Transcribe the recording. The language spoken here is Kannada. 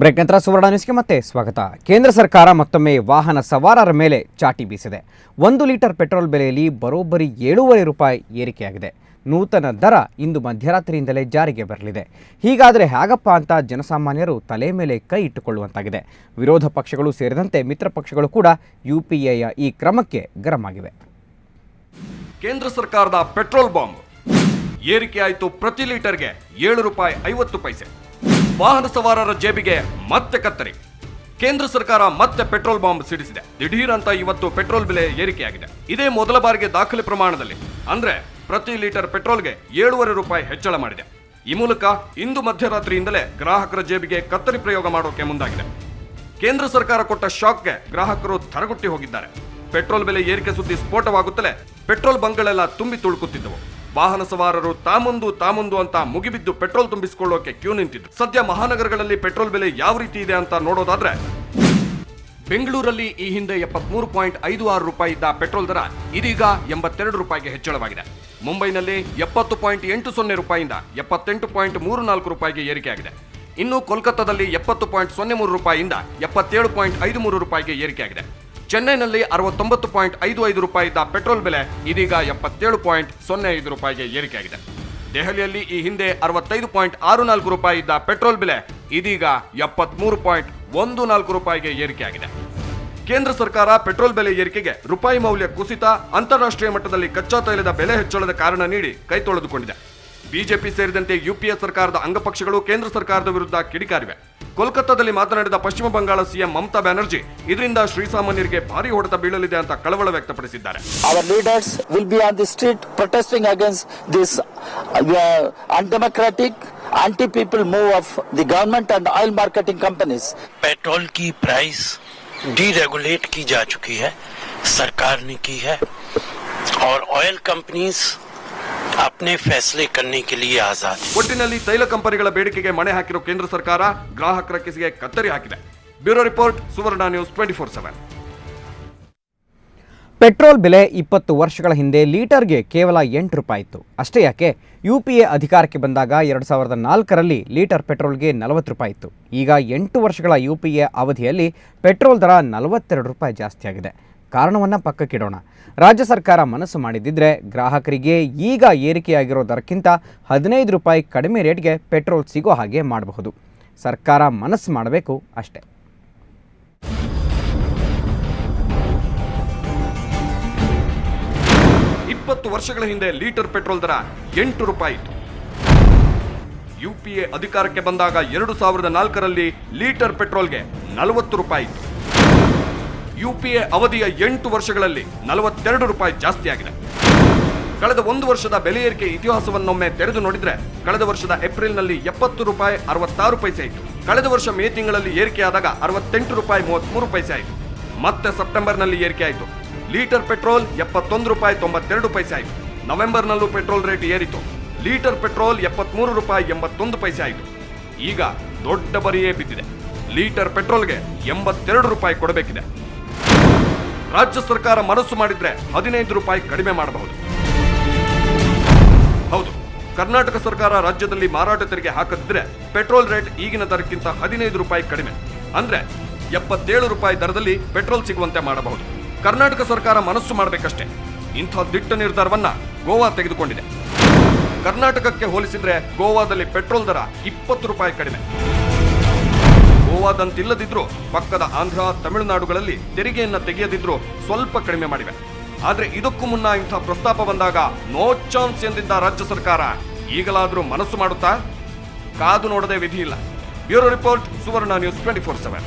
ಬ್ರೇಕ್ ನಂತರ ಸುವರ್ಣ ನ್ಯೂಸ್ಗೆ ಮತ್ತೆ ಸ್ವಾಗತ. ಕೇಂದ್ರ ಸರ್ಕಾರ ಮತ್ತೊಮ್ಮೆ ವಾಹನ ಸವಾರರ ಮೇಲೆ ಚಾಟಿ ಬೀಸಿದೆ. 1 ಲೀಟರ್ ಪೆಟ್ರೋಲ್ ಬೆಲೆಯಲ್ಲಿ ಬರೋಬ್ಬರಿ 7.5 ರೂಪಾಯಿ ಏರಿಕೆಯಾಗಿದೆ. ನೂತನ ದರ ಇಂದು ಮಧ್ಯರಾತ್ರಿಯಿಂದಲೇ ಜಾರಿಗೆ ಬರಲಿದೆ. ಹೀಗಾದರೆ ಹೇಗಪ್ಪ ಅಂತ ಜನಸಾಮಾನ್ಯರು ತಲೆ ಮೇಲೆ ಕೈ ಇಟ್ಟುಕೊಳ್ಳುವಂತಾಗಿದೆ. ವಿರೋಧ ಪಕ್ಷಗಳು ಸೇರಿದಂತೆ ಮಿತ್ರ ಪಕ್ಷಗಳು ಕೂಡ ಯುಪಿಎಯ ಈ ಕ್ರಮಕ್ಕೆ ಗರಂ ಆಗಿವೆ. ಕೇಂದ್ರ ಸರ್ಕಾರದ ಪೆಟ್ರೋಲ್ ಬಾಂಬ್ ಏರಿಕೆಯಾಯಿತು. ಪ್ರತಿ ಲೀಟರ್ಗೆ 7 ರೂಪಾಯಿ 50 ಪೈಸೆ. ವಾಹನ ಸವಾರರ ಜೇಬಿಗೆ ಮತ್ತೆ ಕತ್ತರಿ. ಕೇಂದ್ರ ಸರ್ಕಾರ ಮತ್ತೆ ಪೆಟ್ರೋಲ್ ಬಾಂಬ್ ಸಿಡಿಸಿದೆ. ದಿಢೀರ್ ಅಂತ ಇವತ್ತು ಪೆಟ್ರೋಲ್ ಬೆಲೆ ಏರಿಕೆಯಾಗಿದೆ. ಇದೇ ಮೊದಲ ಬಾರಿಗೆ ದಾಖಲೆ ಪ್ರಮಾಣದಲ್ಲಿ, ಅಂದ್ರೆ ಪ್ರತಿ ಲೀಟರ್ ಪೆಟ್ರೋಲ್ಗೆ 7.5 ರೂಪಾಯಿ ಹೆಚ್ಚಳ ಮಾಡಿದೆ. ಈ ಮೂಲಕ ಇಂದು ಮಧ್ಯರಾತ್ರಿಯಿಂದಲೇ ಗ್ರಾಹಕರ ಜೇಬಿಗೆ ಕತ್ತರಿ ಪ್ರಯೋಗ ಮಾಡೋಕೆ ಮುಂದಾಗಿದೆ. ಕೇಂದ್ರ ಸರ್ಕಾರ ಕೊಟ್ಟ ಶಾಕ್ಗೆ ಗ್ರಾಹಕರು ಥರಗುಟ್ಟಿ ಹೋಗಿದ್ದಾರೆ. ಪೆಟ್ರೋಲ್ ಬೆಲೆ ಏರಿಕೆ ಸುದ್ದಿ ಸ್ಫೋಟವಾಗುತ್ತಲೇ ಪೆಟ್ರೋಲ್ ಬಂಕ್ಗಳೆಲ್ಲ ತುಂಬಿ ತುಳುಕುತ್ತಿದ್ದವು. ವಾಹನ ಸವಾರರು ತಾಮುಂದು ಅಂತ ಮುಗಿಬಿದ್ದು ಪೆಟ್ರೋಲ್ ತುಂಬಿಸಿಕೊಳ್ಳೋಕೆ ಕ್ಯೂ ನಿಂತಿದ್ರು. ಸದ್ಯ ಮಹಾನಗರಗಳಲ್ಲಿ ಪೆಟ್ರೋಲ್ ಬೆಲೆ ಯಾವ ರೀತಿ ಇದೆ ಅಂತ ನೋಡೋದಾದ್ರೆ, ಬೆಂಗಳೂರಲ್ಲಿ ಈ ಹಿಂದೆ 73.56 ರೂಪಾಯಿ ಇದ್ದ ಪೆಟ್ರೋಲ್ ದರ ಇದೀಗ 82 ರೂಪಾಯಿಗೆ ಹೆಚ್ಚಳವಾಗಿದೆ. ಮುಂಬೈನಲ್ಲಿ 70.80 ರೂಪಾಯಿಯಿಂದ 78.34 ರೂಪಾಯಿಗೆ ಏರಿಕೆಯಾಗಿದೆ. ಇನ್ನು ಕೋಲ್ಕತ್ತಾದಲ್ಲಿ 70.03 ರೂಪಾಯಿಯಿಂದ 77.53 ರೂಪಾಯಿಗೆ ಏರಿಕೆಯಾಗಿದೆ. ಚೆನ್ನೈನಲ್ಲಿ 69.55 ರೂಪಾಯಿ ಇದ್ದ ಪೆಟ್ರೋಲ್ ಬೆಲೆ ಇದೀಗ 77.05 ರೂಪಾಯಿಗೆ ಏರಿಕೆಯಾಗಿದೆ. ದೆಹಲಿಯಲ್ಲಿ ಈ ಹಿಂದೆ 65.64 ರೂಪಾಯಿ ಇದ್ದ ಪೆಟ್ರೋಲ್ ಬೆಲೆ ಇದೀಗ 73.14 ರೂಪಾಯಿಗೆ ಏರಿಕೆಯಾಗಿದೆ. ಕೇಂದ್ರ ಸರ್ಕಾರ ಪೆಟ್ರೋಲ್ ಬೆಲೆ ಏರಿಕೆಗೆ ರೂಪಾಯಿ ಮೌಲ್ಯ ಕುಸಿತ, ಅಂತಾರಾಷ್ಟ್ರೀಯ ಮಟ್ಟದಲ್ಲಿ ಕಚ್ಚಾ ತೈಲದ ಬೆಲೆ ಹೆಚ್ಚಳದ ಕಾರಣ ನೀಡಿ ಕೈ ತೊಳೆದುಕೊಂಡಿದೆ. ಬಿಜೆಪಿ ಸೇರಿದಂತೆ ಯುಪಿಎ ಸರ್ಕಾರದ ಅಂಗಪಕ್ಷಗಳು ಕೇಂದ್ರ ಸರ್ಕಾರದ ವಿರುದ್ಧ ಕಿಡಿಕಾರಿವೆ. ಕೋಲ್ಕತ್ತಾದಲ್ಲಿ ಮಾತನಾಡಿದ ಪಶ್ಚಿಮ ಬಂಗಾಳ ಸಿಎಂ ಮಮತಾ ಬ್ಯಾನರ್ಜಿ, ಇದರಿಂದ ಶ್ರೀಸಾಮಾನ್ಯರಿಗೆ ಭಾರಿ ಹೊಡೆತ ಬೀಳಲಿದೆ ಅಂತ ಕಳವಳ ವ್ಯಕ್ತಪಡಿಸಿದ್ದಾರೆ. Our leaders will be on the street protesting against this undemocratic, anti-people move of the government and oil marketing companies. Petrol की प्राइस डीरेगुलेट की जा चुकी है, सरकार ने की है, और ऑयल कंपनीज अपने फैसले करने के लिए आजाद. ಒಟ್ಟಿನಲ್ಲಿ ತೈಲ ಕಂಪನಿಗಳ ಬೇಡಿಕೆಗೆ ಮಣೆ ಹಾಕಿರೋ ಕೇಂದ್ರ ಸರ್ಕಾರ ಗ್ರಾಹಕರ ಕಿಸಿಗೆ ಕತ್ತರಿ ಹಾಕಿದೆ. ಬ್ಯೂರೋ ರಿಪೋರ್ಟ್, ಸುವರ್ಣ ನ್ಯೂಸ್ 24/7. ಪೆಟ್ರೋಲ್ ಬೆಲೆ 20 ವರ್ಷಗಳ ಹಿಂದೆ ಲೀಟರ್ಗೆ ಕೇವಲ 8 ರೂಪಾಯಿ ಇತ್ತು. ಅಷ್ಟೇ ಯಾಕೆ, ಯುಪಿಎ ಅಧಿಕಾರಕ್ಕೆ ಬಂದಾಗ 2004ರಲ್ಲಿ ಲೀಟರ್ ಪೆಟ್ರೋಲ್ಗೆ 40 ರೂಪಾಯಿ ಇತ್ತು. ಈಗ 8 ವರ್ಷಗಳ ಯುಪಿಎ ಅವಧಿಯಲ್ಲಿ ಪೆಟ್ರೋಲ್ ದರ 42 ರೂಪಾಯಿ ಜಾಸ್ತಿಯಾಗಿದೆ. ಕಾರಣವನ್ನು ಪಕ್ಕಕ್ಕಿಡೋಣ. ರಾಜ್ಯ ಸರ್ಕಾರ ಮನಸ್ಸು ಮಾಡಿದ್ದಿದ್ರೆ ಗ್ರಾಹಕರಿಗೆ ಈಗ ಏರಿಕೆಯಾಗಿರೋ ದರಕ್ಕಿಂತ 15 ರೂಪಾಯಿ ಕಡಿಮೆ ರೇಟ್ಗೆ ಪೆಟ್ರೋಲ್ ಸಿಗೋ ಹಾಗೆ ಮಾಡಬಹುದು. ಸರ್ಕಾರ ಮನಸ್ಸು ಮಾಡಬೇಕು ಅಷ್ಟೇ. ವರ್ಷಗಳ ಹಿಂದೆ ಲೀಟರ್ ಪೆಟ್ರೋಲ್ ದರ 8 ರೂಪಾಯಿ ಇತ್ತು. ಯುಪಿಎ ಅಧಿಕಾರಕ್ಕೆ ಬಂದಾಗ 2004ರಲ್ಲಿ ಲೀಟರ್ ಪೆಟ್ರೋಲ್ಗೆ 40 ರೂಪಾಯಿ ಇತ್ತು. ಯುಪಿಎ ಅವಧಿಯ 8 ವರ್ಷಗಳಲ್ಲಿ 42 ರೂಪಾಯಿ ಜಾಸ್ತಿಯಾಗಿದೆ. ಕಳೆದ 1 ವರ್ಷದ ಬೆಲೆ ಏರಿಕೆ ಇತಿಹಾಸವನ್ನೊಮ್ಮೆ ತೆರೆದು ನೋಡಿದ್ರೆ, ಕಳೆದ ವರ್ಷದ ಏಪ್ರಿಲ್ನಲ್ಲಿ 70 ರೂಪಾಯಿ 66 ಪೈಸೆ ಇತ್ತು. ಕಳೆದ ವರ್ಷ ಮೇ ತಿಂಗಳಲ್ಲಿ ಏರಿಕೆಯಾದಾಗ 68 ರೂಪಾಯಿ 33 ಪೈಸೆ ಆಯಿತು. ಮತ್ತೆ ಸೆಪ್ಟೆಂಬರ್ನಲ್ಲಿ ಏರಿಕೆ ಆಯಿತು. ಲೀಟರ್ ಪೆಟ್ರೋಲ್ 71 ರೂಪಾಯಿ 92 ಪೈಸೆ ಆಯಿತು. ನವೆಂಬರ್ನಲ್ಲೂ ಪೆಟ್ರೋಲ್ ರೇಟ್ ಏರಿತು. ಲೀಟರ್ ಪೆಟ್ರೋಲ್ 73 ರೂಪಾಯಿ 81 ಪೈಸೆ ಆಯಿತು. ಈಗ ದೊಡ್ಡ ಬರಿಯೇ ಬಿದ್ದಿದೆ. ಲೀಟರ್ ಪೆಟ್ರೋಲ್ಗೆ 82 ರೂಪಾಯಿ ಕೊಡಬೇಕಿದೆ. ರಾಜ್ಯ ಸರ್ಕಾರ ಮನಸ್ಸು ಮಾಡಿದ್ರೆ 15 ರೂಪಾಯಿ ಕಡಿಮೆ ಮಾಡಬಹುದು. ಹೌದು, ಕರ್ನಾಟಕ ಸರ್ಕಾರ ರಾಜ್ಯದಲ್ಲಿ ಮಾರಾಟ ತೆರಿಗೆ ಹಾಕದಿದ್ರೆ ಪೆಟ್ರೋಲ್ ರೇಟ್ ಈಗಿನ ದರಕ್ಕಿಂತ 15 ರೂಪಾಯಿ ಕಡಿಮೆ, ಅಂದ್ರೆ 77 ರೂಪಾಯಿ ದರದಲ್ಲಿ ಪೆಟ್ರೋಲ್ ಸಿಗುವಂತೆ ಮಾಡಬಹುದು. ಕರ್ನಾಟಕ ಸರ್ಕಾರ ಮನಸ್ಸು ಮಾಡಬೇಕಷ್ಟೇ. ಇಂಥ ದಿಟ್ಟ ನಿರ್ಧಾರವನ್ನ ಗೋವಾ ತೆಗೆದುಕೊಂಡಿದೆ. ಕರ್ನಾಟಕಕ್ಕೆ ಹೋಲಿಸಿದ್ರೆ ಗೋವಾದಲ್ಲಿ ಪೆಟ್ರೋಲ್ ದರ 20 ರೂಪಾಯಿ ಕಡಿಮೆ. ಗೋವಾದಂತಿಲ್ಲದಿದ್ರು ಪಕ್ಕದ ಆಂಧ್ರ, ತಮಿಳುನಾಡುಗಳಲ್ಲಿ ತೆರಿಗೆಯನ್ನ ತೆಗೆಯದಿದ್ರು ಸ್ವಲ್ಪ ಕಡಿಮೆ ಮಾಡಿವೆ. ಆದ್ರೆ ಇದಕ್ಕೂ ಮುನ್ನ ಇಂಥ ಪ್ರಸ್ತಾಪ ಬಂದಾಗ ನೋ ಚಾನ್ಸ್ ಎಂದಿದ್ದ ರಾಜ್ಯ ಸರ್ಕಾರ ಈಗಲಾದ್ರೂ ಮನಸ್ಸು ಮಾಡುತ್ತಾ? ಕಾದು ನೋಡದೆ ವಿಧಿ ಇಲ್ಲ. ಬ್ಯೂರೋ ರಿಪೋರ್ಟ್, ಸುವರ್ಣ ನ್ಯೂಸ್ 24/7.